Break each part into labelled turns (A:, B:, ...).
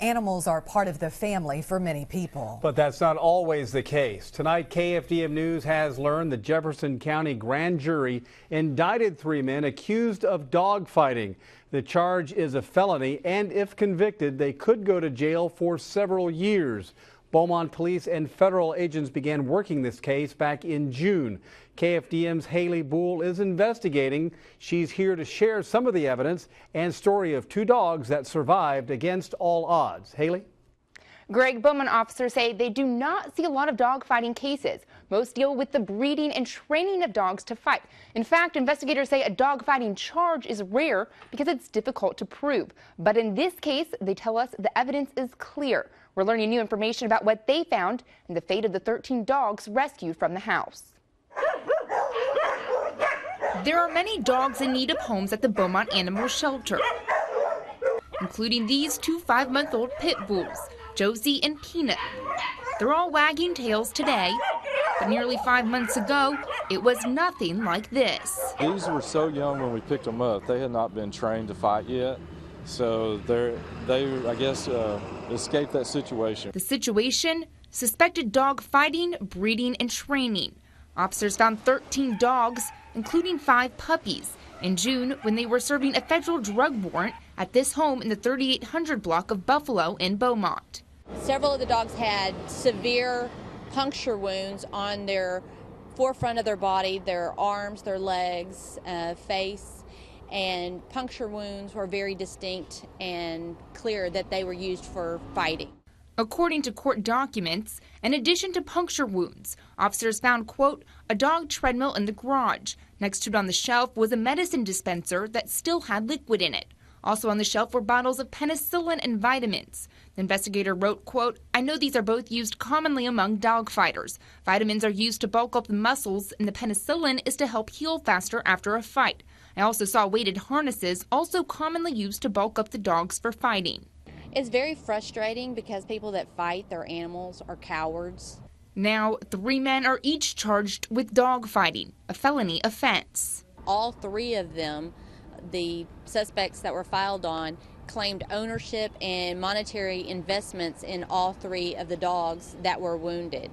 A: Animals are part of the family for many people.
B: But that's not always the case. Tonight, KFDM News has learned the Jefferson County grand jury indicted 3 men accused of dog fighting. The charge is a felony, and if convicted, they could go to jail for several years. Beaumont police and federal agents began working this case back in June. KFDM's Haley Boole is investigating. She's here to share some of the evidence and story of 2 dogs that survived against all odds. Haley?
C: Greg, Beaumont officers say they do not see a lot of dog fighting cases. Most deal with the breeding and training of dogs to fight. In fact, investigators say a dog fighting charge is rare because it's difficult to prove. But in this case, they tell us the evidence is clear. We're learning new information about what they found and the fate of the 13 dogs rescued from the house. There are many dogs in need of homes at the Beaumont Animal Shelter, including these 2 5-month-old pit bulls, Josie and Peanut. They're all wagging tails today, but nearly 5 months ago, it was nothing like this.
D: These were so young when we picked them up. They had not been trained to fight yet, so they I guess, escaped that situation.
C: The situation? Suspected dog fighting, breeding, and training. Officers found 13 dogs, including 5 puppies, in June when they were serving a federal drug warrant at this home in the 3800 block of Buffalo in Beaumont.
E: Several of the dogs had severe puncture wounds on their forefront of their body, their arms, their legs, face, and puncture wounds were very distinct and clear that they were used for fighting.
C: According to court documents, in addition to puncture wounds, officers found, quote, a dog treadmill in the garage. Next to it on the shelf was a medicine dispenser that still had liquid in it. Also on the shelf were bottles of penicillin and vitamins. The investigator wrote, quote, I know these are both used commonly among dog fighters. Vitamins are used to bulk up the muscles, and the penicillin is to help heal faster after a fight. I also saw weighted harnesses, also commonly used to bulk up the dogs for fighting.
E: It's very frustrating because people that fight their animals are cowards.
C: Now, 3 men are each charged with dog fighting, a felony offense.
E: All 3 of them, the suspects that were filed on, claimed ownership and monetary investments in all 3 of the dogs that were wounded.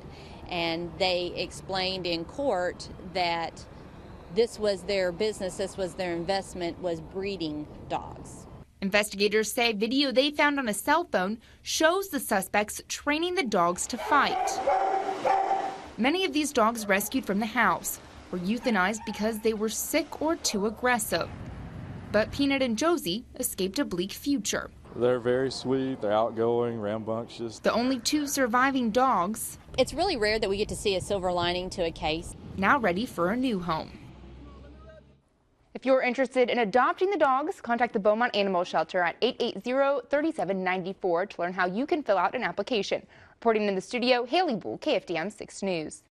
E: And they explained in court that this was their business, this was their investment, was breeding dogs.
C: Investigators say video they found on a cell phone shows the suspects training the dogs to fight. Many of these dogs rescued from the house were euthanized because they were sick or too aggressive. But Peanut and Josie escaped a bleak future.
D: They're very sweet, they're outgoing, rambunctious.
C: The only 2 surviving dogs.
E: It's really rare that we get to see a silver lining to a case.
C: Now ready for a new home. If you're interested in adopting the dogs, contact the Beaumont Animal Shelter at 880-3794 to learn how you can fill out an application. Reporting in the studio, Haley Boole, KFDM 6 News.